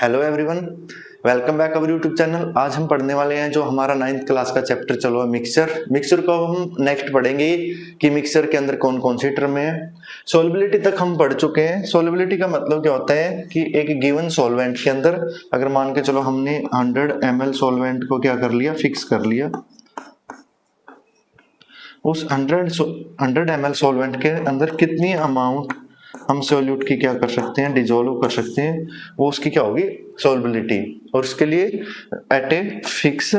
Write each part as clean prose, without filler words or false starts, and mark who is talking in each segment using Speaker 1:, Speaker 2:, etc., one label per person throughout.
Speaker 1: Hello everyone, welcome back our YouTube channel. आज हम पढ़ने वाले हैं जो हमारा 9th क्लास का चैप्टर चलो है मिक्सचर को हम नेक्स्ट पढ़ेंगे कि मिक्सचर के अंदर कौन कौन सी टर्म है। सोलबिलिटी तक हम पढ़ चुके हैं। सोलबिलिटी का मतलब क्या होता है कि एक गिवन सॉल्वेंट के अंदर अगर मान के चलो हमने 100 ml सॉल्वेंट को क्या कर लिया, फिक्स कर लिया, उस 100 ml सॉल्वेंट के अंदर कितनी अमाउंट हम सोल्यूट की क्या कर सकते हैं, डिजोल्व कर सकते हैं, वो उसकी क्या होगी, सोल्बिलिटी। और उसके लिए एट ए फिक्स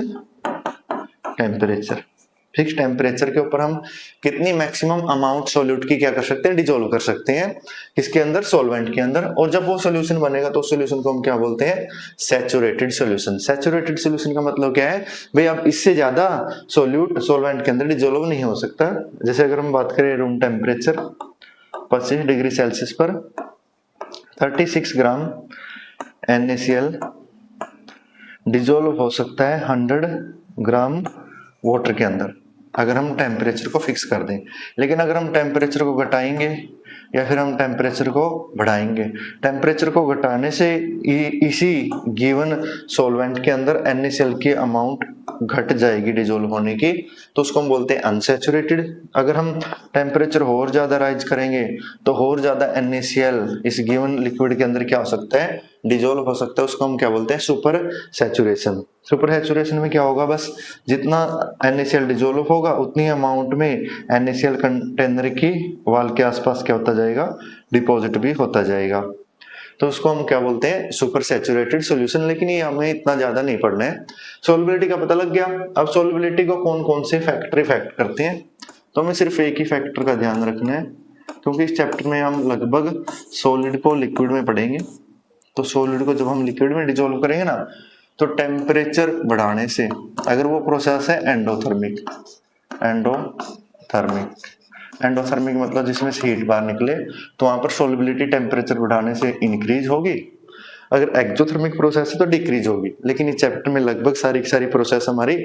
Speaker 1: टेम्परेचर के ऊपर हम कितनी मैक्सिमम अमाउंट सोल्यूट की क्या कर सकते हैं, डिजोल्व कर सकते हैं किसके अंदर, सॉल्वेंट के अंदर। और जब वो सोल्यूशन बनेगा तो सोल्यूशन को हम क्या बोलते हैं, सैचुरेटेड सोल्यूशन। सैचुरेटेड सोल्यूशन का मतलब क्या है भाई, अब इससे ज्यादा सोल्यूट सॉल्वेंट के अंदर डिजोल्व नहीं हो सकता। जैसे अगर हम बात करें रूम टेम्परेचर 25 डिग्री सेल्सियस पर 36 ग्राम NaCl डिजोल्व हो सकता है 100 ग्राम वाटर के अंदर, अगर हम टेम्परेचर को फिक्स कर दें। लेकिन अगर हम टेम्परेचर को घटाएंगे या फिर हम टेम्परेचर को बढ़ाएंगे, टेम्परेचर को घटाने से इसी गिवन सॉल्वेंट के अंदर NaCl की अमाउंट घट जाएगी डिजोल्व होने की, तो उसको हम बोलते हैं अनसैचुरेटेड। अगर हम टेम्परेचर और ज्यादा राइज करेंगे तो और ज्यादा NaCl इस गिवन लिक्विड के अंदर क्या हो सकता है, डिजोल्व हो सकता है। उसको हम क्या बोलते हैं, सुपर सैचुरेशन। सुपर सैचुरेशन में क्या होगा, बस जितना NaCl डिजोल्व होगा उतनी अमाउंट में NaCl कंटेनर की वॉल के आसपास क्या होता जाएगा, डिपॉजिट भी होता जाएगा। तो उसको हम क्या बोलते हैं, सुपर सैचुरेटेड सॉल्यूशन। लेकिन ये हमें इतना ज्यादा नहीं पढ़ना है। सोलबिलिटी का पता लग गया। अब सोलबिलिटी को कौन कौन से फैक्टर इफेक्ट करते हैं, तो हमें सिर्फ एक ही फैक्टर का ध्यान रखना है, क्योंकि इस चैप्टर में हम लगभग सॉलिड को लिक्विड में पढ़ेंगे। तो सॉलिड को जब हम लिक्विड में डिजोल्व करेंगे ना, तो टेम्परेचर बढ़ाने से, अगर वो प्रोसेस है एंडोथर्मिक मतलब जिसमें से हीट बाहर निकले, तो वहां पर सोलबिलिटी टेम्परेचर बढ़ाने से इंक्रीज होगी। अगर एक्सोथर्मिक प्रोसेस है तो डिक्रीज होगी। लेकिन इस चैप्टर में लगभग सारी प्रोसेस हमारी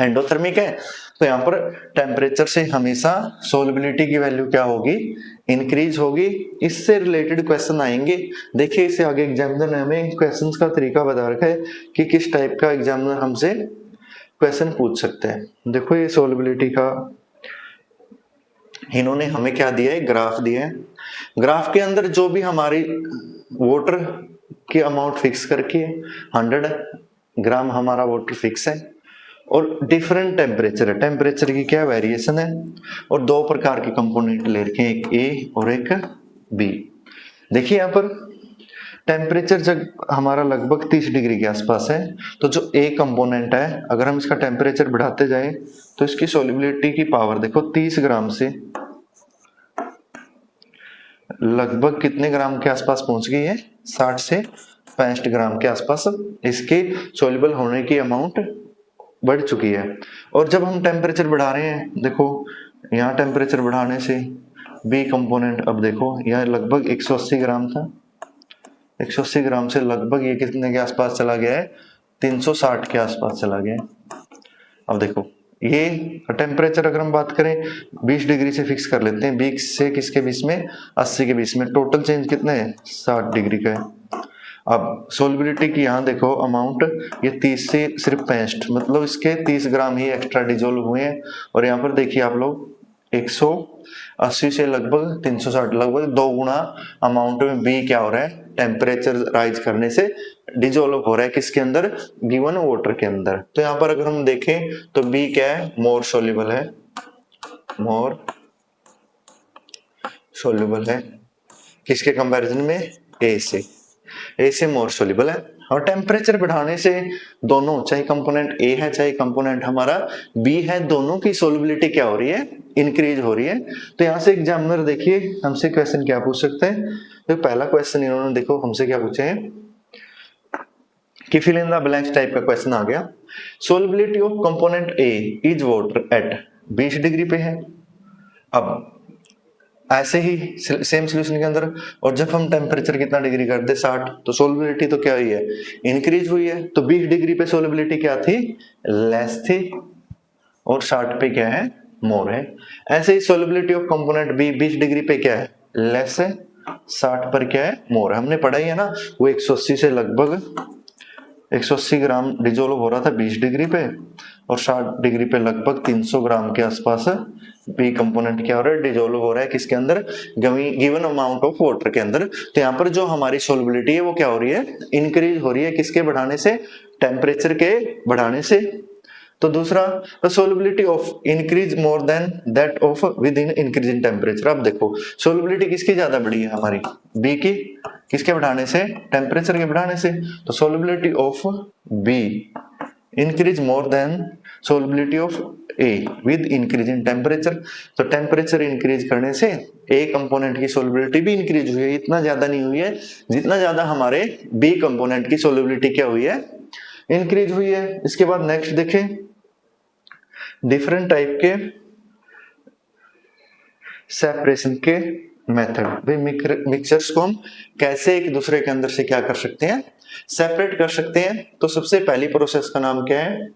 Speaker 1: एंडोथर्मिक है, तो यहाँ पर टेम्परेचर से हमेशा सोलबिलिटी की वैल्यू क्या होगी, इंक्रीज होगी। इससे रिलेटेड क्वेश्चन आएंगे। देखिए इससे आगे एग्जामिनर ने हमें क्वेश्चंस का तरीका बता रखा है कि किस टाइप का एग्जामिनर हमसे क्वेश्चन पूछ सकते हैं। देखो ये सोलबिलिटी का इन्होंने हमें क्या दिया है, ग्राफ दिया है। ग्राफ के अंदर जो भी हमारी वाटर की अमाउंट फिक्स करके 100 ग्राम हमारा वाटर फिक्स है, और डिफरेंट टेम्परेचर है, टेम्परेचर की क्या वेरिएशन है, और दो प्रकार के कंपोनेंट ले रखे हैं, एक ए और एक बी। देखिए यहाँ पर टेम्परेचर जब हमारा लगभग 30 डिग्री के आसपास है, तो जो ए कंपोनेंट है, अगर हम इसका टेम्परेचर बढ़ाते जाए तो इसकी सोल्युबिलिटी की पावर देखो 30 ग्राम से लगभग कितने ग्राम के आसपास पहुंच गई है, 60 से 65 ग्राम के आसपास इसके सोल्यूबल होने की अमाउंट बढ़ चुकी है। और जब हम टेम्परेचर बढ़ा रहे हैं, देखो यहाँ टेम्परेचर बढ़ाने से बी कंपोनेंट, अब देखो यहाँ लगभग 180 ग्राम था, 180 ग्राम से लगभग ये कितने के आसपास चला गया है, 360 के आसपास चला गया है। अब देखो ये टेम्परेचर अगर हम बात करें 20 डिग्री से फिक्स कर लेते हैं, 20 से किसके बीच में, 80 के बीच में, टोटल चेंज कितने है, 60 डिग्री का है। अब सोलबिलिटी की यहाँ देखो अमाउंट, ये 30 से सिर्फ 65, मतलब इसके 30 ग्राम ही एक्स्ट्रा डिजोल्व हुए हैं। और यहाँ पर देखिए आप लोग 180 से लगभग 360, लगभग 2 गुना अमाउंट में बी क्या हो रहा है, टेम्परेचर राइज करने से डिजोल्व हो रहा है किसके अंदर, गिवन वाटर के अंदर। तो यहाँ पर अगर हम देखें तो बी क्या है, मोर सोल्यूबल है किसके कंपैरिजन में, ए से मोर सोल्यूबल है। और टेम्परेचर बढ़ाने से दोनों, चाहे कंपोनेंट ए है चाहे कंपोनेंट हमारा बी है, दोनों की सोल्युबिलिटी क्या हो रही है, इंक्रीज हो रही है। तो यहाँ से एग्जामिनर देखिए हमसे क्वेश्चन क्या पूछ सकते हैं। तो पहला क्वेश्चन इन्होंने देखो हमसे क्या पूछे हैं कि fill in the blanks type का क्वेश्चन आ गया। Solubility of component A is water at 20 degree पे है। अब ऐसे ही सेम सॉल्यूशन के अंदर, और जब हम टेम्परेचर कितना डिग्री कर दे 60, तो सोल्युबिलिटी तो क्या हुई है, इंक्रीज हुई है। तो 20 डिग्री पे सोल्युबिलिटी क्या थी, लेस थी, और 60 पे क्या है, मोर है। ऐसे ही solubility of component B 20 degree पे क्या है, लेस है, 60 पर क्या है, मोर। हमने पढ़ा ही है ना, वो 180 से लगभग 180 ग्राम डिजोल्व हो रहा था 20 डिग्री पे, और 60 डिग्री पे लगभग 300 ग्राम के आसपास बी कंपोनेंट क्या हो रहा है, डिजोल्व हो रहा है किसके अंदर, गिवन अमाउंट ऑफ वाटर के अंदर। तो यहाँ पर जो हमारी सोलबिलिटी है वो क्या हो रही है, इंक्रीज हो रही है, किसके बढ़ाने से, टेम्परेचर के बढ़ाने से। तो दूसरा, the solubility of increase more than that of with in increase in temperature. अब देखो सोलबिलिटी किसकी ज्यादा बढ़ी है हमारी, बी की, किसके बढ़ाने से, टेम्परेचर के बढ़ाने से। तो solubility of be increase more than solubility of A with increase in temperature. तो टेम्परेचर इंक्रीज करने से ए कंपोनेंट की सोलबिलिटी भी इंक्रीज हुई है, इतना ज्यादा नहीं हुई है जितना ज्यादा हमारे बी कंपोनेंट की सोलबिलिटी क्या हुई है, इंक्रीज हुई है। इसके बाद नेक्स्ट देखें, डिफरेंट टाइप के सेपरेशन के मेथड। भाई मिक्सचर्स को हम कैसे एक दूसरे के अंदर से क्या कर सकते हैं, सेपरेट कर सकते हैं। तो सबसे पहली प्रोसेस का नाम क्या है,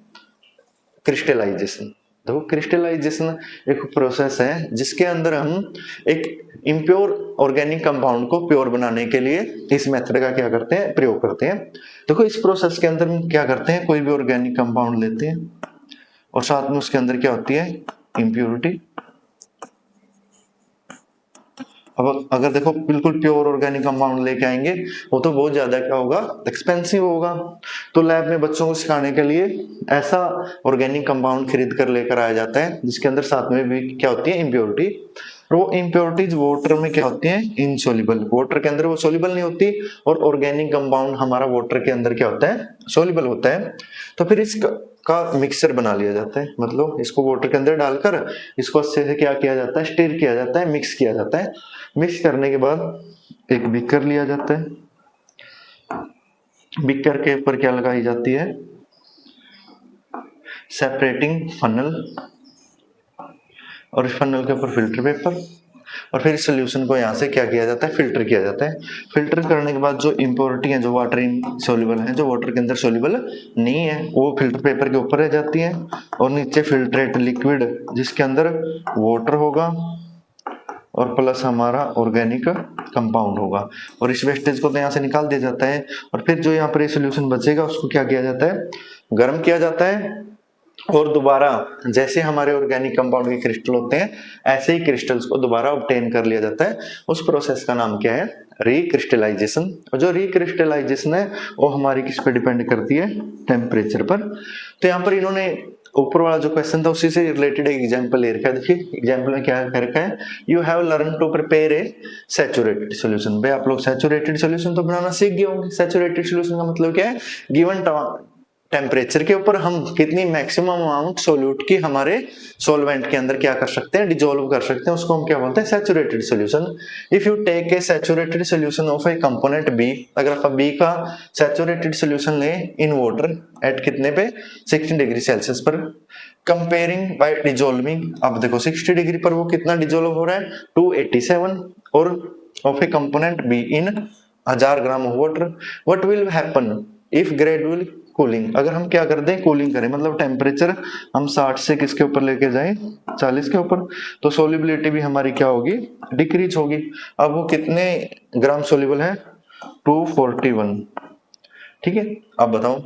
Speaker 1: क्रिस्टलाइजेशन। देखो क्रिस्टलाइजेशन एक प्रोसेस है जिसके अंदर हम एक इम्प्योर ऑर्गेनिक कंपाउंड को प्योर बनाने के लिए इस मेथड का क्या करते हैं, प्रयोग करते हैं। देखो इस प्रोसेस के अंदर हम क्या करते हैं, कोई भी ऑर्गेनिक कंपाउंड लेते हैं और साथ में उसके अंदर क्या होती है, इम्प्योरिटी। अब अगर देखो बिल्कुल प्योर ऑर्गेनिक कंपाउंड लेके आएंगे, वो तो बहुत ज्यादा क्या होगा, एक्सपेंसिव होगा। तो लैब में बच्चों को सिखाने के लिए ऐसा ऑर्गेनिक कंपाउंड खरीद कर लेकर आया जाता है जिसके अंदर साथ में भी क्या होती है, इम्प्योरिटी। और वो इम्प्योरिटीज वाटर में क्या होती है, इनसोल्युबल, वाटर के अंदर वो सोल्युबल नहीं होती, और ऑर्गेनिक कंपाउंड हमारा वाटर के अंदर क्या होता है, सोल्युबल होता है। तो फिर इसका मिक्सचर बना लिया जाता है, मतलब इसको वाटर के अंदर डालकर इसको अच्छे से क्या किया जाता है, स्टीर किया जाता है, मिक्स किया जाता है। मिक्स करने के बाद एक बीकर लिया जाता है, बीकर के ऊपर क्या लगाई जाती है, सेपरेटिंग फनल, और इस फनल के ऊपर फिल्टर पेपर, और फिर इस सोल्यूशन को यहाँ से क्या किया जाता है, फिल्टर किया जाता है। फिल्टर करने के बाद जो इम्प्योरिटी है, जो वाटर इनसोल्युबल है, जो वाटर के अंदर सोल्युबल नहीं है, वो फिल्टर पेपर के ऊपर रह जाती है, और नीचे फिल्ट्रेट लिक्विड जिसके अंदर वाटर होगा और प्लस हमारा ऑर्गेनिक कंपाउंड होगा, और इस वेस्टेज को तो यहाँ से निकाल दिया जाता है। और फिर जो यहाँ पर ये सोल्यूशन बचेगा उसको क्या किया जाता है, गर्म किया जाता है, और दोबारा जैसे हमारे ऑर्गेनिक कंपाउंड के क्रिस्टल होते हैं ऐसे ही क्रिस्टल्स को दोबारा ऑब्टेन कर लिया जाता है। उस प्रोसेस का नाम क्या है, रिक्रिस्टलाइजेशन। और जो रिक्रिस्टलाइजेशन है वो हमारी किस पे डिपेंड करती है, टेम्परेचर पर। तो यहाँ पर इन्होंने ऊपर वाला जो क्वेश्चन था उसी से रिलेटेड एक एग्जांपल ले रखा है। देखिए एग्जांपल में क्या कर रखा है, you have learn to prepare a saturated solution. भाई आप लोग सैचुरेटेड सॉल्यूशन तो बनाना सीख गए होंगे। सैचुरेटेड सॉल्यूशन का मतलब क्या है, गिवन टेम्परेचर के ऊपर हम कितनी मैक्सिमम अमाउंट सोल्यूट की हमारे सोलवेंट के अंदर क्या कर सकते हैं, डिजोल्व कर सकते हैं, उसको हम क्या बोलते हैं, saturated solution. If you take a saturated solution of a component B, अगर आप बी का सैचुरेटेड सॉल्यूशन लें इन वाटर एट कितने पे, 60 डिग्री सेल्सियस पर, कंपेयरिंग बाय डिजोल्विंग। अब देखो 60 डिग्री पर वो कितना डिजोल्व हो रहा है, 287, और of a component be in 1000 gram of water. What will happen if gradual cooling, अगर हम क्या कर दें, कूलिंग करें, मतलब टेम्परेचर हम 60 से किसके ऊपर लेके जाएं, 40 के ऊपर, तो सोल्युबिलिटी भी हमारी क्या होगी, डिक्रीज होगी। अब वो कितने ग्राम सोल्यूबल है, 241। ठीक है, अब बताओ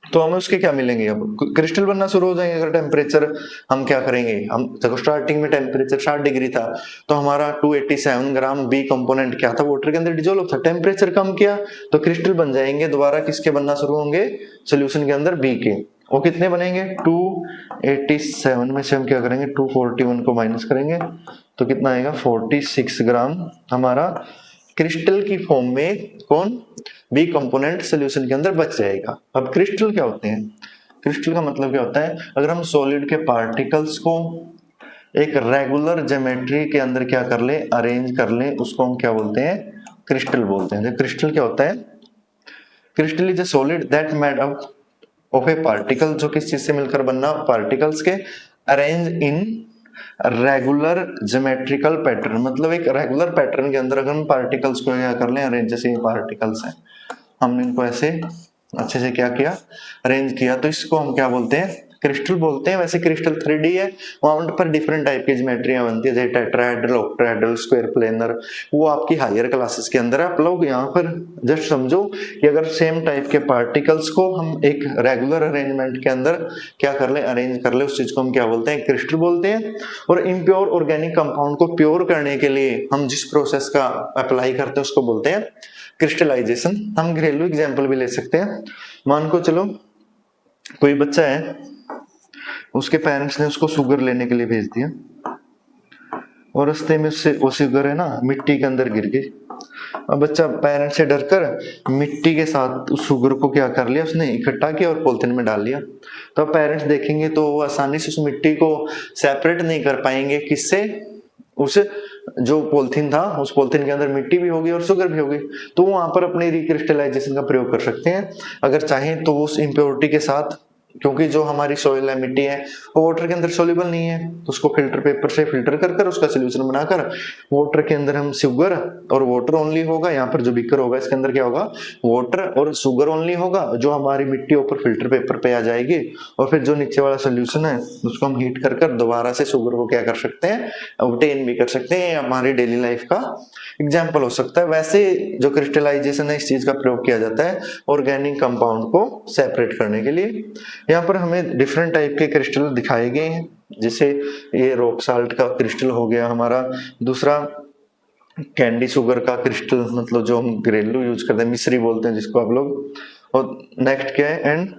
Speaker 1: तो हमें उसके क्या मिलेंगे, अब क्रिस्टल बनना शुरू हो जाएंगे। अगर टेम्परेचर हम क्या करेंगे, हम देखो स्टार्टिंग में टेम्परेचर 60 डिग्री था, तो हमारा 287 ग्राम बी कंपोनेंट क्या था, वाटर के अंदर डिजोल्व था। टेम्परेचर कम किया तो क्रिस्टल बन जाएंगे, दोबारा किसके बनना शुरू होंगे, सोल्यूशन के अंदर बी के। वो कितने बनेंगे, 287 में से हम क्या करेंगे, 241 को माइनस करेंगे तो कितना आएगा, 46 ग्राम हमारा क्रिस्टल की फॉर्म में कौन, बी कंपोनेंट सोल्यूशन के अंदर बच जाएगा। अब क्रिस्टल क्या होते हैं, क्रिस्टल का मतलब क्या होता है, अगर हम सॉलिड के पार्टिकल्स को एक रेगुलर ज्योमेट्री के अंदर क्या कर ले, अरेंज कर ले, उसको हम क्या बोलते हैं, क्रिस्टल बोलते हैं। क्रिस्टल क्या होता है, crystal is a solid that made up of A particle, जो किस चीज से मिलकर बनना, पार्टिकल्स के, arrange in regular geometrical pattern, मतलब एक रेगुलर पैटर्न के अंदर अगर हम पार्टिकल्स को क्या कर लें, अरेंज, जैसे ये पार्टिकल्स हैं, हमने इनको ऐसे अच्छे से क्या किया, अरेंज किया, तो इसको हम क्या बोलते हैं, क्रिस्टल बोलते हैं, वैसे क्रिस्टल 3D है, वहां पर डिफरेंट टाइप की ज्योमेट्रियां बनती है, जैसे टेट्राहेड्रल, ऑक्टाहेड्रल, स्क्वायर प्लेनर, वो आपकी हायर क्लासेस के अंदर है। आप लोग यहाँ पर जस्ट समझो कि अगर सेम टाइप के पार्टिकल्स को हम एक रेगुलर अरेंजमेंट के अंदर क्या कर ले, अरेंज कर ले, उस चीज को हम क्या बोलते हैं, क्रिस्टल बोलते हैं। और इम्प्योर ऑर्गेनिक कंपाउंड को प्योर करने के लिए हम जिस प्रोसेस का अप्लाई करते हैं उसको बोलते हैं क्रिस्टलाइजेशन। हम घरेलू एग्जाम्पल भी ले सकते हैं। मान को चलो कोई बच्चा है, उसके पेरेंट्स ने उसको शुगर लेने के लिए भेज दिया और रास्ते में उससे वो शुगर है ना मिट्टी के अंदर गिर गई। अब बच्चा पेरेंट्स से डरकर मिट्टी के साथ उस शुगर को क्या कर लिया, उसने इकट्ठा किया और पॉलिथीन में डाल लिया। तो अब पेरेंट्स देखेंगे तो वो आसानी से उस मिट्टी को सेपरेट नहीं कर पाएंगे, किससे, उस जो पॉलिथीन था, उस पॉलिथीन के अंदर मिट्टी भी होगी और शुगर भी होगी। तो वहां पर अपने रिक्रिस्टलाइजेशन का प्रयोग कर सकते हैं अगर चाहें तो उस इम्प्योरिटी के साथ, क्योंकि जो हमारी सॉइल है, मिट्टी है, वो वाटर के अंदर सोल्यूबल नहीं है, तो उसको फिल्टर पेपर से फिल्टर कर कर उसका सोल्यूशन बनाकर वाटर के अंदर हम शुगर और वाटर ओनली होगा, यहाँ पर जो बीकर होगा इसके अंदर क्या होगा, वाटर और शुगर ओनली होगा, जो हमारी मिट्टी ऊपर फिल्टर पेपर पे आ जाएगी। और फिर जो नीचे वाला सोल्यूशन है उसको हम हीट कर कर दोबारा से शुगर को क्या कर सकते हैं, ऑब्टेन भी कर सकते हैं। हमारी डेली लाइफ का एग्जाम्पल हो सकता है। वैसे जो क्रिस्टलाइजेशन है इस चीज का प्रयोग किया जाता है ऑर्गेनिक कंपाउंड को सेपरेट करने के लिए। यहाँ पर हमें डिफरेंट टाइप के क्रिस्टल दिखाए गए हैं, जैसे ये रॉक साल्ट का क्रिस्टल हो गया हमारा, दूसरा कैंडी शुगर का क्रिस्टल, मतलब जो हम घरेलू यूज करते हैं, मिश्री बोलते हैं जिसको आप लोग, और नेक्स्ट क्या है, एंड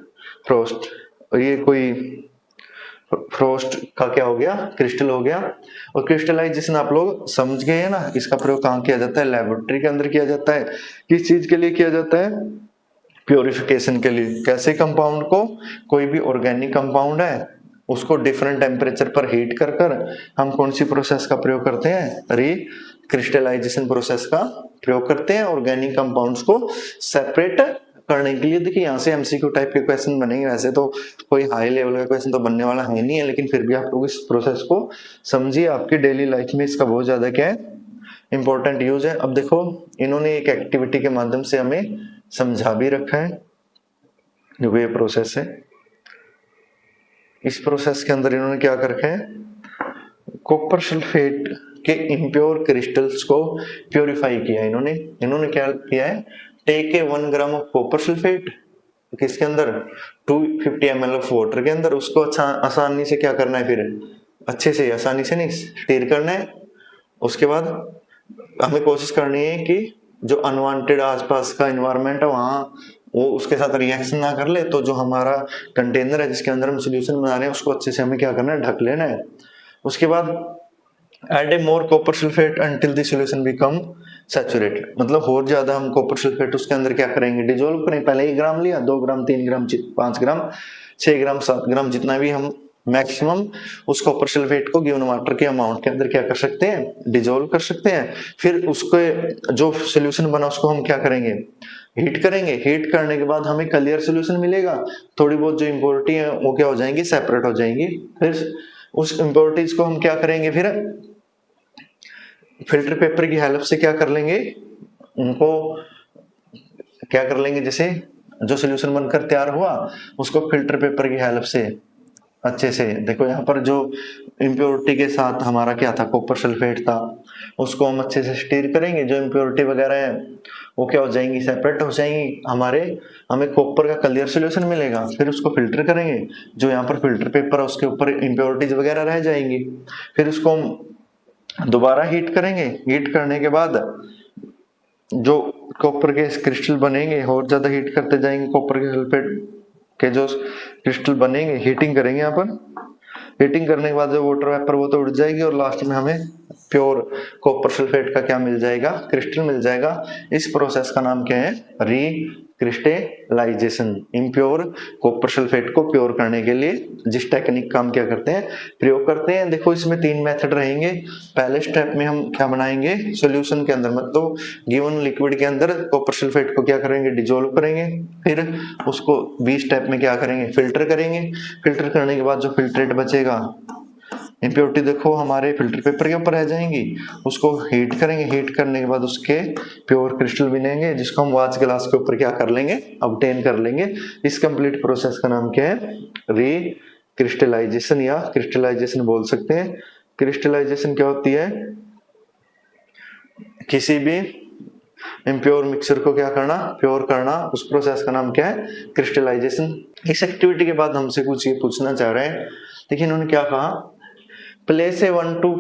Speaker 1: फ्रोस्ट, और ये कोई फ्रोस्ट का क्या हो गया, क्रिस्टल हो गया। और क्रिस्टलाइजेशन आप लोग समझ गए हैं ना, इसका प्रयोग कहाँ किया जाता है, लेबोरेटरी के अंदर किया जाता है। किस चीज के लिए किया जाता है, प्योरिफिकेशन के लिए। कैसे कंपाउंड को, कोई भी ऑर्गेनिक कंपाउंड है उसको डिफरेंट टेम्परेचर पर हीट कर कर हम कौन सी प्रोसेस का प्रयोग करते हैं, रिक्रिस्टलाइजेशन प्रोसेस का प्रयोग करते हैं ऑर्गेनिक कंपाउंड्स को सेपरेट करने के लिए। देखिए यहाँ से एमसीक्यू टाइप के क्वेश्चन बनेंगे, वैसे तो कोई हाई लेवल का क्वेश्चन तो बनने वाला है नहीं है, लेकिन फिर भी आप लोग इस प्रोसेस को समझिए, आपकी डेली लाइफ में इसका बहुत ज्यादा क्या है, इंपॉर्टेंट यूज है। अब देखो इन्होंने एक एक्टिविटी के माध्यम से हमें समझा भी रखा है, जो ये प्रोसेस है। इस प्रोसेस के अंदर इन्होंने क्या कर रखा है, कॉपर सल्फेट के इम्प्योर क्रिस्टल्स को प्योरीफाई किया इन्होंने क्या किया है, take a 1 gram of copper sulphate, किसके अंदर, 250 ml ऑफ वाटर के अंदर, उसको अच्छा आसानी से क्या करना है, फिर अच्छे से आसानी से नहीं स्टीर करना है। उसके बाद हमें कोशिश करनी है कि जो अनवांटेड आसपास का एनवायरनमेंट है वहां वो उसके साथ रिएक्शन ना कर ले। तो जो हमारा कंटेनर है जिसके अंदर हम सोल्यूशन बना रहे हैं उसको अच्छे से हमें क्या करना है, ढक लेना है। उसके बाद add a more copper sulphate until the solution become saturated, मतलब और ज्यादा हम कॉपर सल्फेट उसके अंदर क्या करेंगे, डिजोल्व करेंगे। पहले 1 ग्राम लिया, 2 ग्राम, 3 ग्राम, 5 ग्राम, 6 ग्राम, 7 ग्राम, जितना भी हम मैक्सिमम उस कॉपर सल्फेट को गिवन वाटर के अमाउंट के अंदर क्या कर सकते हैं, डिजोल्व कर सकते हैं। फिर उसके जो सोल्यूशन बना उसको हम क्या करेंगे, हीट करेंगे। हीट करने के बाद हमें क्लियर सोल्यूशन मिलेगा, थोड़ी बहुत जो इम्प्योरिटी है वो क्या हो जाएंगी, सेपरेट हो जाएंगी। फिर उस इम्प्योरिटीज को हम क्या करेंगे, फिर फिल्टर पेपर की हेल्प से क्या कर लेंगे, उनको क्या कर लेंगे, जैसे जो सोल्यूशन बनकर तैयार हुआ उसको फिल्टर पेपर की हेल्प से अच्छे से, देखो यहाँ पर जो इम्प्योरिटी के साथ हमारा क्या था, कॉपर सल्फेट था, उसको हम अच्छे से स्टीर करेंगे। जो इम्प्योरिटी वगैरह है वो क्या हो जाएंगी, सेपरेट हो जाएंगी, हमें कॉपर का क्लियर सोल्यूशन मिलेगा। फिर उसको फिल्टर करेंगे, जो यहाँ पर फिल्टर पेपर है उसके ऊपर इम्प्योरिटीज वगैरह रह जाएंगी। फिर उसको हम दोबारा हीट करेंगे। हीट करने के बाद जो कॉपर के क्रिस्टल बनेंगे, और ज्यादा हीट करते जाएंगे, कॉपर के सल्फेट के जो क्रिस्टल बनेंगे, हीटिंग करेंगे। यहाँ पर हीटिंग करने के बाद जो वाटर वेपर वो तो उड़ जाएगी और लास्ट में हमें प्योर कॉपर सल्फेट का क्या मिल जाएगा, क्रिस्टल मिल जाएगा। इस प्रोसेस का नाम क्या है, रिक्रिस्टलाइजेशन। इम्प्योर कॉपर सल्फेट को प्योर करने के लिए जिस टेक्निक का हम क्या करते हैं, प्रयोग करते हैं। देखो इसमें 3 मेथड रहेंगे। पहले स्टेप में हम क्या बनाएंगे, सॉल्यूशन के अंदर, मतलब गिवन लिक्विड के अंदर कॉपर सल्फेट को क्या करेंगे, डिजोल्व करेंगे। फिर उसको बी स्टेप में क्या करेंगे, फिल्टर करेंगे। फिल्टर करने के बाद जो फिल्ट्रेट बचेगा, इम्प्योरिटी देखो हमारे फिल्टर पेपर के ऊपर रह जाएंगी, उसको हीट करेंगे। हीट करने के बाद उसके प्योर क्रिस्टल बनेंगे, जिसको हम वाच ग्लास के ऊपर क्या कर लेंगे, ऑब्टेन कर लेंगे। इस कंप्लीट प्रोसेस का नाम क्या है, क्रिस्टलाइजेशन या क्रिस्टलाइजेशन बोल सकते हैं। क्रिस्टलाइजेशन क्या होती है? किसी भी इम्प्योर मिक्सचर को क्या करना, प्योर करना, उस प्रोसेस का नाम क्या है? क्रिस्टलाइजेशन। इस एक्टिविटी के बाद हमसे कुछ ये पूछना चाह रहे हैं, देखिए इन्होंने क्या कहा, place a 1-2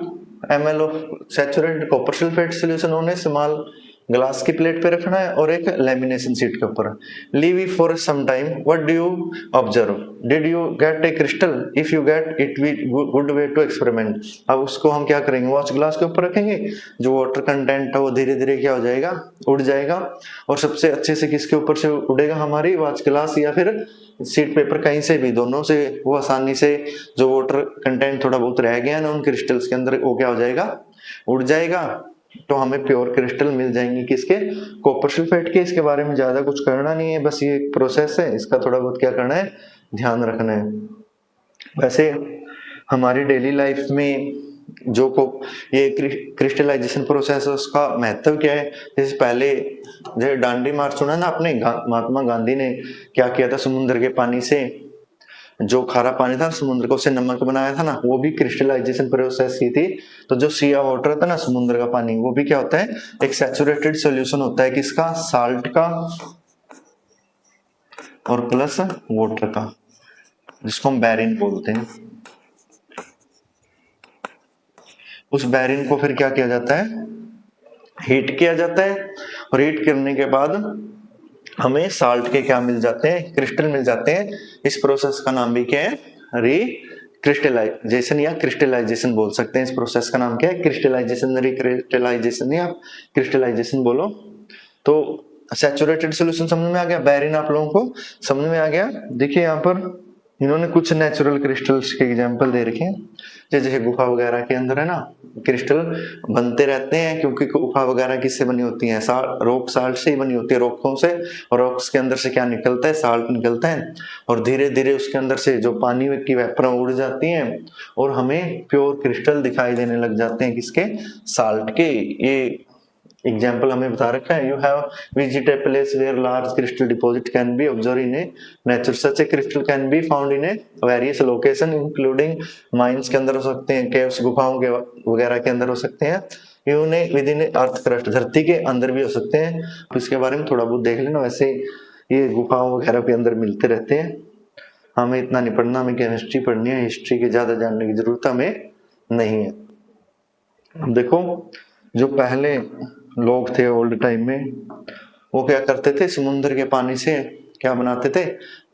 Speaker 1: ml of saturated copper sulphate solution on a small glass की प्लेट पे रखना है और एक लेमिनेशन शीट के ऊपर leave it for some time. What do you observe? Did you get a crystal? If you get it we good way to experiment. अब उसको हम क्या करेंगे, वॉच ग्लास के ऊपर रखेंगे, जो वाटर कंटेंट है वो धीरे धीरे क्या हो जाएगा, उड़ जाएगा। और सबसे अच्छे से किसके ऊपर से उड़ेगा? हमारी वॉच ग्लास या फिर सीट पेपर, कहीं से भी, दोनों से वो आसानी से जो वाटर कंटेंट थोड़ा बहुत रह गया ना उन क्रिस्टल्स के अंदर, वो क्या हो जाएगा, उड़ जाएगा। तो हमें प्योर क्रिस्टल मिल जाएंगे किसके? कॉपर सल्फेट के। इसके बारे में ज्यादा कुछ करना नहीं है, बस ये एक प्रोसेस है, इसका थोड़ा बहुत क्या करना है, ध्यान रखना है। वैसे हमारी डेली लाइफ में जो ये क्रिस्टलाइजेशन प्रोसेस है उसका महत्व क्या है? जैसे पहले जो दांडी मार्च सुना ना आपने, महात्मा गांधी ने क्या किया था, समुद्र के पानी से जो खारा पानी था समुद्र का, उससे नमक बनाया था ना, वो भी क्रिस्टलाइजेशन प्रोसेस की थी। तो जो सी वाटर था ना समुद्र का पानी, वो भी क्या होता है, एक सैचुरेटेड सॉल्यूशन होता है किसका? साल्ट का और प्लस वाटर का, जिसको हम बैरिन बोलते हैं। उस बैरिन को फिर क्या किया जाता है, हीट किया जाता है, और हीट करने के बाद हमें साल्ट के क्या मिल जाते हैं, क्रिस्टल मिल जाते हैं। इस प्रोसेस का नाम भी क्या है, क्रिस्टलाइजेशन या क्रिस्टलाइजेशन बोल सकते हैं। इस प्रोसेस का नाम क्या है, क्रिस्टलाइजेशन, क्रिस्टलाइजेशन या क्रिस्टलाइजेशन बोलो। तो सैचुरेटेड सॉल्यूशन समझ में आ गया, बैरिन आप लोगों को समझ में आ गया। देखिए यहाँ पर इन्होंने कुछ नेचुरल क्रिस्टल्स के एग्जांपल दे रखे हैं, जैसे गुफा वगैरह के अंदर है ना क्रिस्टल बनते रहते हैं, क्योंकि गुफा वगैरह किससे बनी होती है, रॉक साल्ट से ही बनी होती है, रॉकों से। और रॉक्स के अंदर से क्या निकलता है, साल्ट निकलता है, और धीरे धीरे उसके अंदर से जो पानी की वेपर उड़ जाती हैं और हमें प्योर क्रिस्टल दिखाई देने लग जाते हैं, किसके? साल्ट के। ये एग्जाम्पल हमें बता रखा है, you have visit a place where large crystal deposit can be observe in a nature, such a crystal can be found in a various location including mines के अंदर हो सकते हैं, केव्स गुफाओं के वगैरह के अंदर हो सकते हैं, even with in earth crust धरती के अंदर भी हो सकते हैं। तो इसके बारे में थोड़ा बहुत देख लेना। वैसे ये गुफाओं वगैरह के अंदर मिलते रहते हैं, हमें इतना नहीं पढ़ना, हमें केमिस्ट्री पढ़नी है, हिस्ट्री की ज्यादा जानने की जरूरत हमें नहीं है। अब देखो जो पहले लोग थे ओल्ड टाइम में, वो क्या करते थे, समुद्र के पानी से क्या बनाते थे,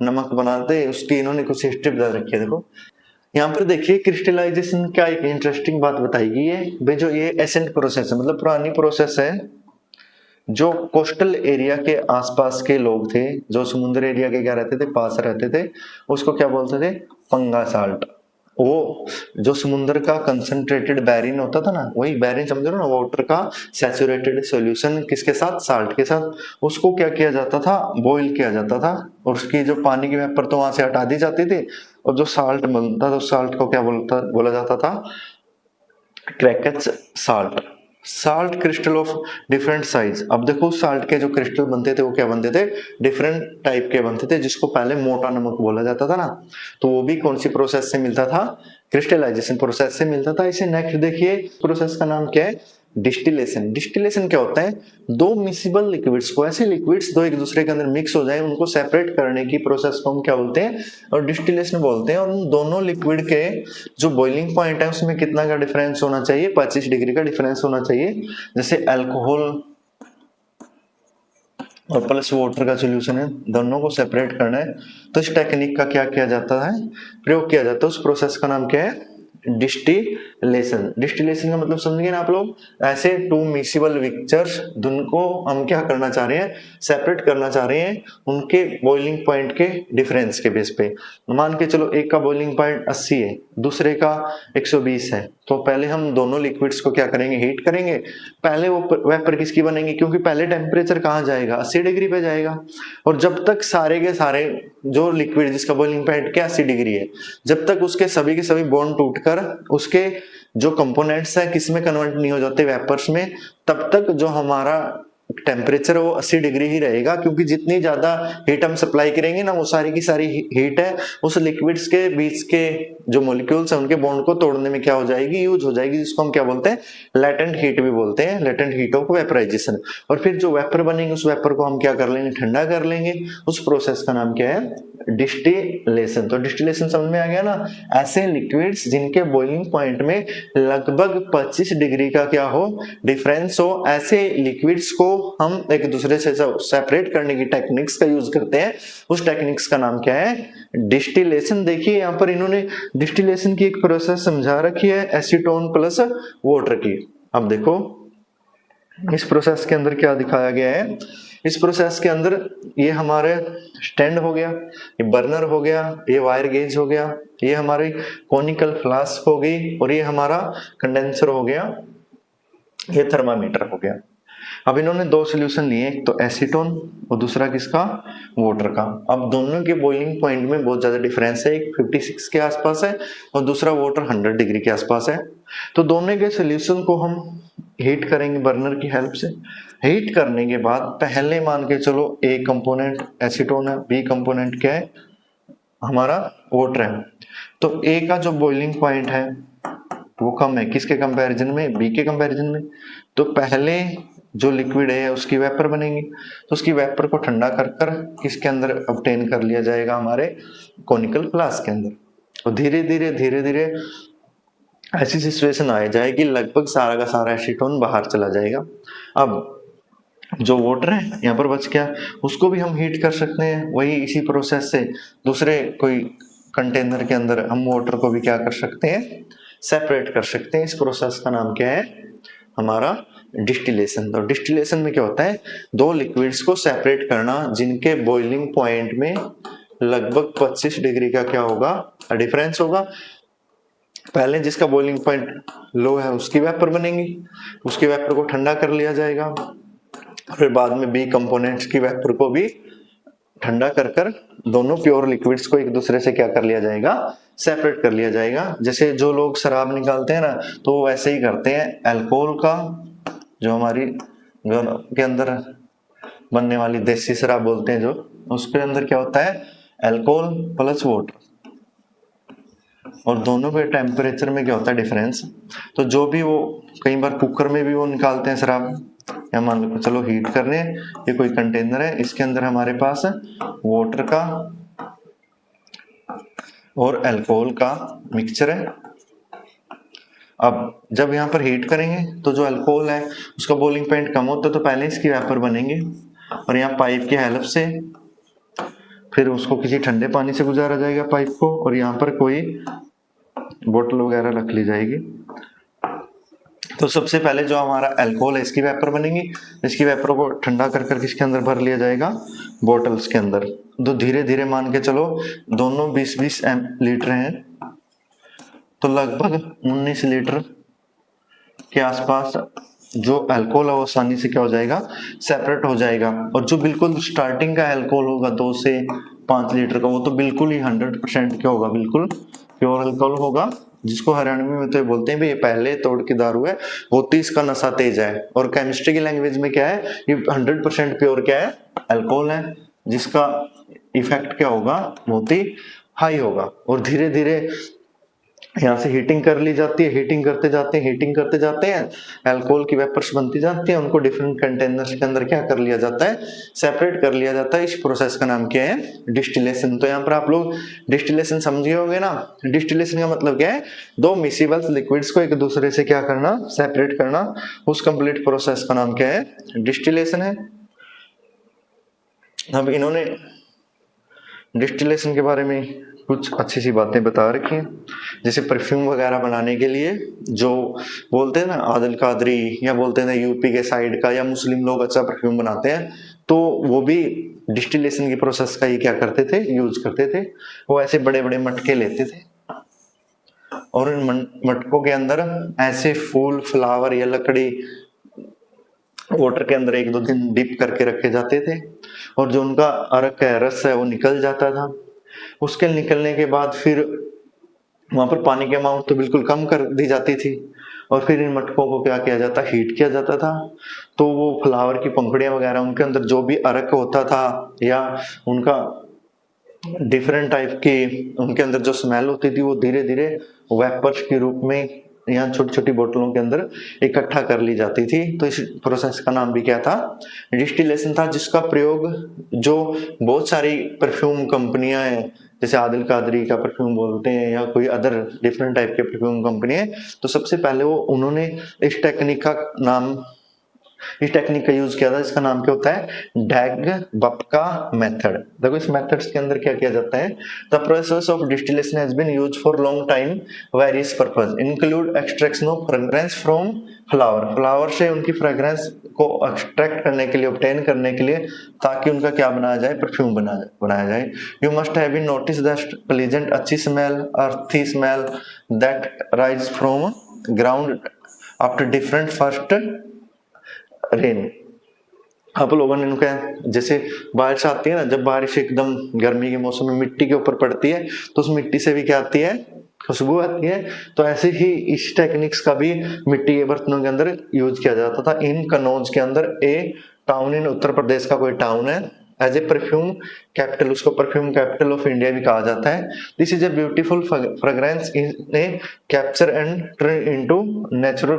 Speaker 1: नमक बनाते। उसकी इन्होंने कुछ हिस्ट्री बता रखी है। देखो यहाँ पर देखिए क्रिस्टलाइजेशन क्या एक इंटरेस्टिंग बात बताई गई है भाई, जो ये एसेंट प्रोसेस है, मतलब पुरानी प्रोसेस है। जो कोस्टल एरिया के आसपास के लोग थे, जो समुद्र एरिया के क्या रहते थे, पास रहते थे, उसको क्या बोलते थे, पंगा साल्ट। वो जो समुद्र का कंसंट्रेटेड बैरिन होता था ना, वही बैरिन समझ रहे हो ना, वाटर का सैचुरेटेड सॉल्यूशन किसके साथ, साल्ट के साथ। उसको क्या किया जाता था, बॉईल किया जाता था, और उसकी जो पानी की वेपर तो वहां से हटा दी जाती थी, और जो साल्ट बनता था उस साल्ट को क्या बोला जाता था, क्रैकेट्स salt. Salt crystal of different size. अब देखो साल्ट के जो क्रिस्टल बनते थे वो क्या बनते थे, डिफरेंट टाइप के बनते थे, जिसको पहले मोटा नमक बोला जाता था ना। तो वो भी कौन सी प्रोसेस से मिलता था, क्रिस्टलाइजेशन प्रोसेस से मिलता था। इसे नेक्स्ट देखिए, प्रोसेस का नाम क्या है, डिस्टिलेशन। डिस्टिलेशन क्या होता है, दो मिक्सिबल लिक्विड्स को, ऐसे लिक्विड्स दो एक दूसरे के अंदर मिक्स हो जाए, उनको सेपरेट करने की प्रोसेस को हम क्या बोलते हैं, और डिस्टिलेशन बोलते हैं। और उन दोनों लिक्विड के जो बॉइलिंग पॉइंट है उसमें कितना का डिफरेंस होना चाहिए, 25 डिग्री का डिफरेंस होना चाहिए। जैसे अल्कोहल और प्लस वाटर का सोल्यूशन है, दोनों को सेपरेट करना है, तो इस टेक्निक का क्या किया जाता है, प्रयोग किया जाता है। उस प्रोसेस का नाम क्या है, डिस्टिलेशन। डिस्टिलेशन का मतलब समझ गए ना आप लोग, ऐसे टू मिक्सिबल मिक्सचर्स जिनको हम क्या करना चाह रहे हैं, सेपरेट करना चाह रहे हैं, उनके बॉइलिंग पॉइंट के डिफरेंस के बेस पे। मान के चलो एक का बॉइलिंग पॉइंट 80 है, दूसरे का 120 है, तो पहले हम दोनों लिक्विड्स को क्या करेंगे, हीट करेंगे। पहले वो वेपर किसकी बनेंगी, क्योंकि पहले टेम्परेचर कहाँ जाएगा, 80 डिग्री पे जाएगा। और जब तक सारे के सारे जो लिक्विड जिसका बॉइलिंग पॉइंट क्या 80 डिग्री है, जब तक उसके सभी के सभी बॉन्ड टूटकर उसके जो कंपोनेंट्स है किस में कन्वर्ट नहीं हो जाते, वेपर्स में, तब तक जो हमारा टेम्परेचर वो 80 डिग्री ही रहेगा, क्योंकि जितनी ज्यादा हीट हम सप्लाई करेंगे ना वो सारी की सारी हीट है उस लिक्विड्स के बीच के जो मॉलिक्यूल्स हैं उनके बॉन्ड को तोड़ने में क्या हो जाएगी, यूज हो जाएगी, जिसको हम क्या बोलते हैं, लेटेंट हीट भी बोलते हैं, लेटेंट हीट ऑफ वेपराइजेशन। और फिर जो वेपर बनेंगे उस वेपर को हम क्या कर लेंगे, ठंडा कर लेंगे। उस प्रोसेस का नाम क्या है, डिस्टिलेशन। तो डिस्टिलेशन समझ में आ गया ना, ऐसे लिक्विड्स जिनके बॉइलिंग पॉइंट में लगभग 25 डिग्री का क्या हो, डिफरेंस हो, ऐसे लिक्विड्स को हम एक दूसरे से सेपरेट करने की टेक्निक्स का यूज करते हैं। उस टेक्निक्स का नाम क्या है, डिस्टिलेशन। देखिए यहाँ पर इन्होंने डिस्टिलेशन की एक प्रोसेस समझा रखी है, एसीटोन प्लस वाटर की। अब देखो इस प्रोसेस के अंदर क्या दिखाया गया है, इस प्रोसेस के अंदर ये हमारे स्टैंड हो गया, ये बर्नर हो गया, ये वायर गेज हो गया, ये हमारी कोनिकल फ्लास्क हो गई, और ये हमारा कंडेंसर हो गया, ये थर्मामीटर हो गया। अब इन्होंने दो सोल्यूशन लिए, एक तो एसीटोन और दूसरा किसका, वाटर का। अब दोनों के बॉइलिंग पॉइंट में बहुत ज्यादा डिफरेंस है, एक 56 के आसपास है और दूसरा वाटर 100 डिग्री के आसपास है। तो दोनों के सोल्यूशन को हम हीट करेंगे बर्नर की हेल्प से। हीट करने के बाद पहले मान के चलो ए कंपोनेंट एसीटोन है, बी कंपोनेंट क्या है, हमारा वाटर है। तो ए का जो बॉइलिंग पॉइंट है वो कम है, किसके कंपैरिजन में, बी के कंपैरिजन में। तो पहले जो लिक्विड है उसकी वेपर बनेगी, तो उसकी वेपर को ठंडा कर कर किसके अंदर ऑब्टेन कर लिया जाएगा, हमारे कोनिकल फ्लास्क के अंदर। और धीरे धीरे ऐसी सिचुएशन आ जाएगी लगभग सारा का सारा एसीटोन बाहर चला जाएगा। अब जो वाटर है यहाँ पर बच गया, उसको भी हम हीट कर सकते हैं, वही इसी प्रोसेस से दूसरे कोई कंटेनर के अंदर हम वाटर को भी क्या कर सकते हैं, सेपरेट कर सकते हैं। इस प्रोसेस का नाम क्या है, हमारा डिस्टिलेशन। तो डिस्टिलेशन में क्या होता है, दो लिक्विड्स को सेपरेट करना जिनके बॉइलिंग पॉइंट में लगभग 25 डिग्री का क्या होगा, डिफरेंस होगा। पहले जिसका बॉइलिंग पॉइंट लो है उसकी वेपर बनेगी, उसकी वेपर को ठंडा कर लिया जाएगा, फिर बाद में बी कंपोनेंट्स की वेपर को भी ठंडा कर कर दोनों प्योर लिक्विड्स को एक दूसरे से क्या कर लिया जाएगा, सेपरेट कर लिया जाएगा। जैसे जो लोग शराब निकालते हैं ना, तो वो वैसे ही करते हैं। अल्कोहल का जो हमारी घर के अंदर बनने वाली देसी शराब बोलते हैं जो, उसके अंदर क्या होता है, अल्कोहल प्लस वाटर, और दोनों के टेम्परेचर में क्या होता है, डिफरेंस। तो जो भी वो कई बार कुकर में भी वो निकालते हैं शराब, या मान लो चलो हीट कर रहे हैं, ये कोई कंटेनर है, इसके अंदर हमारे पास वाटर का और अल्कोहल का मिक्सचर है। अब जब यहाँ पर हीट करेंगे तो जो अल्कोहल है उसका बॉइलिंग पॉइंट कम होता है, तो पहले इसकी वेपर बनेंगे और यहाँ पाइप की हेल्प से फिर उसको किसी ठंडे पानी से गुजारा जाएगा पाइप को, और यहाँ पर कोई बोतल वगैरह रख ली जाएगी। तो सबसे पहले जो हमारा अल्कोहल है इसकी वेपर बनेगी, इसकी वेपर को ठंडा कर कर किसके अंदर भर लिया जाएगा, बोतल्स के अंदर। तो धीरे धीरे मान के चलो दोनों 20-20 लीटर हैं, तो लगभग 19 लीटर के आसपास जो अल्कोहल है वो आसानी से क्या हो जाएगा, सेपरेट हो जाएगा। और जो बिल्कुल स्टार्टिंग का अल्कोहल होगा 2 से 5 लीटर का, वो तो बिल्कुल ही 100% क्या होगा, बिल्कुल प्योर अल्कोहल होगा, जिसको हरियाणवी में तो बोलते हैं भाई ये पहले तोड़ की दारू है, होती इसका नशा तेज है। और केमिस्ट्री की लैंग्वेज में क्या है, ये 100% प्योर क्या है, अल्कोहल है, जिसका इफेक्ट क्या होगा, बहुत ही हाई होगा। और धीरे धीरे यहाँ से हीटिंग कर ली जाती है, हीटिंग करते जाते हैं अल्कोहल की वेपर्स बनती जाती है, उनको डिफरेंट कंटेनर्स के अंदर क्या कर लिया जाता है, सेपरेट कर लिया जाता है। इस प्रोसेस का नाम क्या है, डिस्टिलेशन। तो यहाँ पर आप लोग डिस्टिलेशन समझ गए होंगे ना। डिस्टिलेशन का मतलब क्या है, दो मिसिबल्स लिक्विड्स को एक दूसरे से क्या करना, सेपरेट करना। उस कंप्लीट प्रोसेस का नाम क्या है, डिस्टिलेशन है। अब इन्होंने डिस्टिलेशन के बारे में कुछ अच्छी सी बातें बता रखी हैं, जैसे परफ्यूम वगैरह बनाने के लिए जो बोलते हैं ना, आदिल कादरी या बोलते हैं यूपी के साइड का, या मुस्लिम लोग अच्छा परफ्यूम बनाते हैं, तो वो भी डिस्टिलेशन की प्रोसेस का ही क्या करते थे, यूज करते थे। वो ऐसे बड़े बड़े मटके लेते थे और इन मटकों के अंदर ऐसे फूल, फ्लावर या लकड़ी वाटर के अंदर 1-2 दिन डिप करके रखे जाते थे, और जो उनका अर्क है, रस है, वो निकल जाता था। उसके निकलने के बाद फिर वहां पर पानी की अमाउंट तो बिल्कुल कम कर दी जाती थी, और फिर इन मटकों को क्या किया जाता, हीट किया जाता था। तो वो फ्लावर की पंखुड़ियां वगैरह, उनके अंदर जो भी अर्क होता था या उनका डिफरेंट टाइप की उनके अंदर जो स्मेल होती थी, वो धीरे धीरे वेपर्स के रूप में या छोटी छोटी बोतलों के अंदर इकट्ठा कर ली जाती थी। तो इस प्रोसेस का नाम भी क्या था, डिस्टिलेशन था, जिसका प्रयोग जो बहुत सारी परफ्यूम कंपनियां हैं, जैसे आदिल कादरी का परफ्यूम बोलते हैं या कोई अदर डिफरेंट टाइप के परफ्यूम कंपनी है, तो सबसे पहले वो उन्होंने इस टेक्निक का यूज किया था, जिसका नाम क्या होता है, डैग बपका मेथड। देखो इस मेथड्स के अंदर क्या किया जाता है, the process of distillation has been used for long time, various purpose include extraction of fragrance from flower से उनकी फ्रेग्रेंस को एक्सट्रैक्ट करने के लिए, ऑब्टेन करने के लिए, ताकि उनका क्या बनाया जाए, परफ्यूम बनाया जाए। You must have been notice that pleasant अच्छी smell, earthy smell that rise from ground after different first rain. आप लोगों ने उनका, जैसे बारिश आती है ना, जब बारिश एकदम गर्मी के मौसम में मिट्टी के ऊपर पड़ती है तो उस मिट्टी से भी क्या आती है, खुशबू आती है। तो ऐसे ही इस टेक्निक्स का भी मिट्टी के बर्तनों के अंदर यूज किया जाता था। इन कनौज के अंदर ए टाउन इन उत्तर प्रदेश का कोई टाउन है, एज ए परफ्यूम कैपिटल, उसको परफ्यूम कैपिटल ऑफ इंडिया भी कहा जाता है। This is a beautiful fragrance in A capture and turn into natural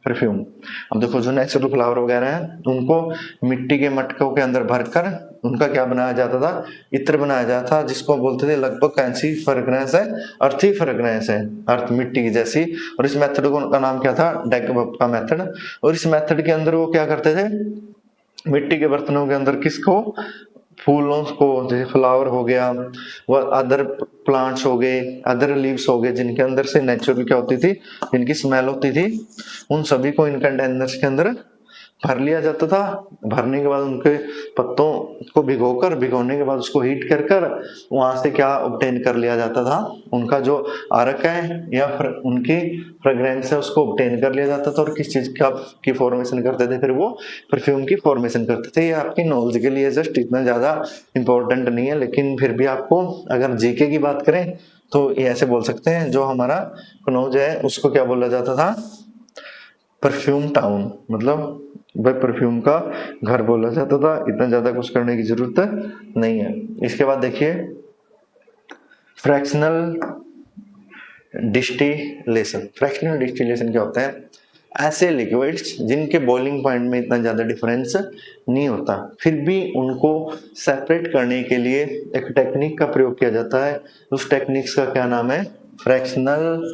Speaker 1: perfume. अब देखो जो नेचुरल फ्लावर वगैरह हैं, उनको मिट्टी के मटकों के अंदर भरकर उनका क्या बनाया जाता था, इत्र बनाया जाता था, जिसको बोलते थे लगभग कैसी फ्रेग्रेंस है, अर्थी फ्रेग्रेंस है, अर्थ मिट्टी की जैसी। और इस मेथड का नाम क्या था, डैगबप का मेथड। और इस मेथड के अंदर वो क्या करते थे, मिट्टी के बर्तनों के अंदर किसको, फूलों को, जैसे फ्लावर हो गया, वह अदर प्लांट्स हो गए, अदर लीव्स हो गए, जिनके अंदर से नेचुरल क्या होती थी, जिनकी स्मेल होती थी, उन सभी को इन कंटेनर्स के अंदर भर लिया जाता था। भरने के बाद उनके पत्तों को भिगोने के बाद उसको हीट कर कर वहां से क्या ऑब्टेन कर लिया जाता था, उनका जो अर्क है या फिर उनकी फ्रेग्रेंस है उसको ऑब्टेन कर लिया जाता था। और किस चीज की फॉर्मेशन करते थे, फिर वो परफ्यूम की फॉर्मेशन करते थे। ये आपकी नॉलेज के लिए जस्ट इतना ज्यादा इंपॉर्टेंट नहीं है, लेकिन फिर भी आपको अगर जीके की बात करें तो ये ऐसे बोल सकते हैं, जो हमारा कनौज है उसको क्या बोला जाता था, परफ्यूम टाउन, मतलब भाई परफ्यूम का घर बोला जाता था। इतना ज्यादा कुछ करने की जरूरत नहीं है। इसके बाद देखिए फ्रैक्शनल डिस्टिलेशन। फ्रैक्शनल डिस्टिलेशन क्या होता है, ऐसे लिक्विड्स जिनके बॉइलिंग पॉइंट में इतना ज्यादा डिफरेंस नहीं होता, फिर भी उनको सेपरेट करने के लिए एक टेक्निक का प्रयोग किया जाता है। उस टेक्निक्स का क्या नाम है, फ्रैक्शनल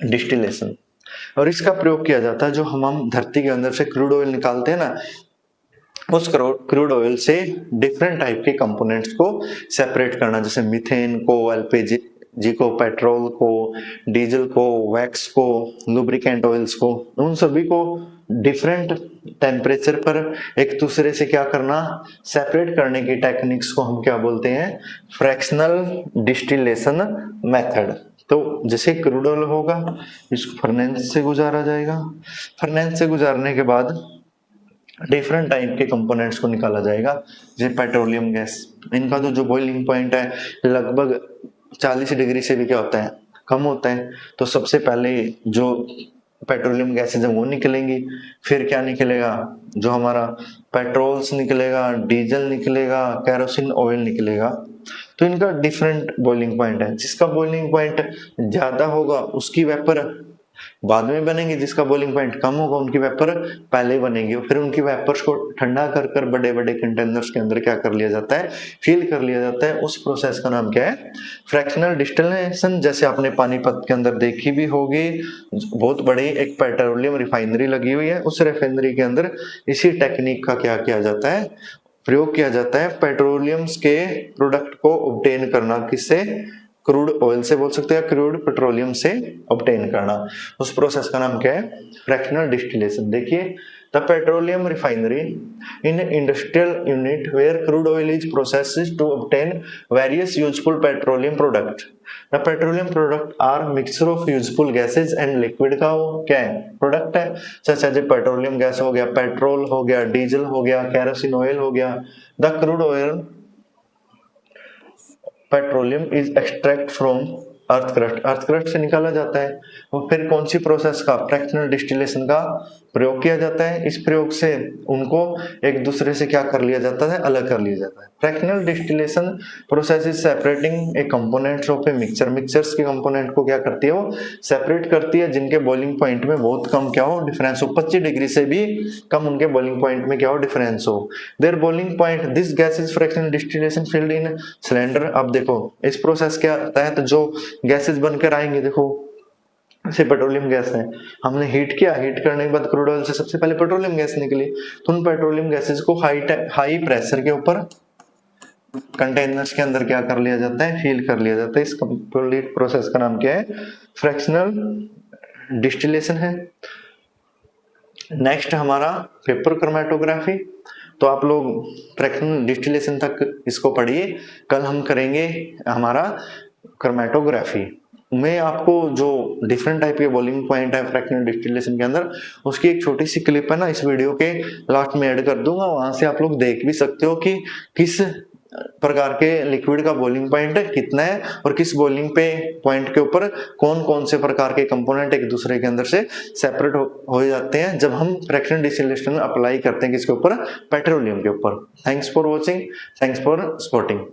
Speaker 1: डिस्टिलेशन। और इसका प्रयोग किया जाता है जो हम धरती के अंदर से क्रूड ऑयल निकालते हैं ना, उस क्रूड ऑयल से डिफरेंट टाइप के कंपोनेंट्स को सेपरेट करना, जैसे मीथेन को, एलपीजी को, पेट्रोल को, डीजल को, वैक्स को, लुब्रिकेंट ऑयल्स को, उन सभी को डिफरेंट टेम्परेचर पर एक दूसरे से क्या करना, सेपरेट करने की टेक्निक्स को हम क्या बोलते हैं, फ्रैक्शनल डिस्टिलेशन मेथड। तो जैसे क्रूड ऑयल होगा, इसको फर्नेस से गुजारा जाएगा, फर्नेस से गुजारने के बाद डिफरेंट टाइप के कंपोनेंट्स को निकाला जाएगा, जैसे पेट्रोलियम गैस। इनका तो जो बॉइलिंग पॉइंट है लगभग 40 डिग्री से भी क्या होता है, कम होता है। तो सबसे पहले जो पेट्रोलियम गैसेज है वो निकलेंगी, फिर क्या निकलेगा, जो हमारा पेट्रोल्स निकलेगा, डीजल निकलेगा, केरोसिन ऑयल निकलेगा। तो इनका डिफरेंट बॉइलिंग पॉइंट है। जिसका बॉइलिंग पॉइंट ज्यादा होगा उसकी वेपर बाद में बनेंगे, जिसका बॉइलिंग पॉइंट कम होगा उनकी वेपर पहले बनेगी। फिर उनकी वेपर्स को ठंडा कर कर बड़े बड़े कंटेनर्स के अंदर क्या कर लिया जाता है, फील कर लिया जाता है। उस प्रोसेस का नाम क्या है, फ्रैक्शनल डिस्टिलेशन। जैसे आपने पानीपत के अंदर देखी भी होगी, बहुत बड़ी एक पेट्रोलियम रिफाइनरी लगी हुई है, उस रिफाइनरी के अंदर इसी टेक्निक का क्या किया जाता है, प्रयोग किया जाता है। पेट्रोलियम्स के प्रोडक्ट को ऑब्टेन करना, किससे, क्रूड ऑयल से बोल सकते हैं, क्रूड पेट्रोलियम से ऑब्टेन करना। उस प्रोसेस का नाम क्या है, फ्रैक्शनल डिस्टिलेशन। देखिए, the petroleum refinery in industrial unit where crude oil is processed to obtain various useful petroleum product. The petroleum product are mixture of useful gases and liquid का वो क्या है, प्रोडक्ट है। जैसे पेट्रोलियम गैस हो गया, petrol हो गया, डीजल हो गया, केरोसिन ऑयल हो गया। The crude oil petroleum is extract from earth crust से निकाला जाता है। और फिर कौन सी प्रोसेस का, फ्रैक्शनल डिस्टिलेशन का प्रयोग किया जाता है। इस प्रयोग से उनको एक दूसरे से क्या कर लिया जाता है, अलग कर लिया जाता है। Fractional distillation process is separating A components of a mixture. Mixtures के कंपोनेंट को क्या करती है, वो सेपरेट करती है, जिनके बॉइलिंग पॉइंट में बहुत कम क्या हो, डिफरेंस हो, 25 डिग्री से भी कम उनके बॉइलिंग पॉइंट में क्या हो, डिफरेंस हो। There boiling point, this gas is fractional distillation field in cylinder. अब देखो इस प्रोसेस के तहत जो गैसेस बनकर आएंगे, देखो से पेट्रोलियम गैस है, हमने हीट किया, हीट करने के बाद क्रूड ऑयल से सबसे पहले पेट्रोलियम गैस निकली, तो उन पेट्रोलियम गैसेस को हाई प्रेशर के ऊपर कंटेनर्स के अंदर क्या कर लिया जाता है, फील कर लिया जाता है। इस कंप्लीट प्रोसेस का नाम क्या है, फ्रैक्शनल डिस्टिलेशन है। नेक्स्ट हमारा पेपर क्रोमेटोग्राफी। तो आप लोग फ्रैक्शनल डिस्टिलेशन तक इसको पढ़िए, कल हम करेंगे हमारा क्रोमेटोग्राफी में आपको जो डिफरेंट टाइप के बॉइलिंग पॉइंट है फ्रैक्शनल डिस्टिलेशन के अंदर, उसकी एक छोटी सी क्लिप है ना, इस वीडियो के लास्ट में ऐड कर दूंगा, वहां से आप लोग देख भी सकते हो कि किस प्रकार के लिक्विड का बॉइलिंग पॉइंट कितना है और किस बॉइलिंग पे पॉइंट के ऊपर कौन कौन से प्रकार के कंपोनेंट एक दूसरे के अंदर से सेपरेट हो जाते हैं जब हम फ्रैक्शनल डिस्टिलेशन अप्लाई करते हैं किसके ऊपर, पेट्रोलियम के ऊपर। Thanks for watching, thanks for supporting.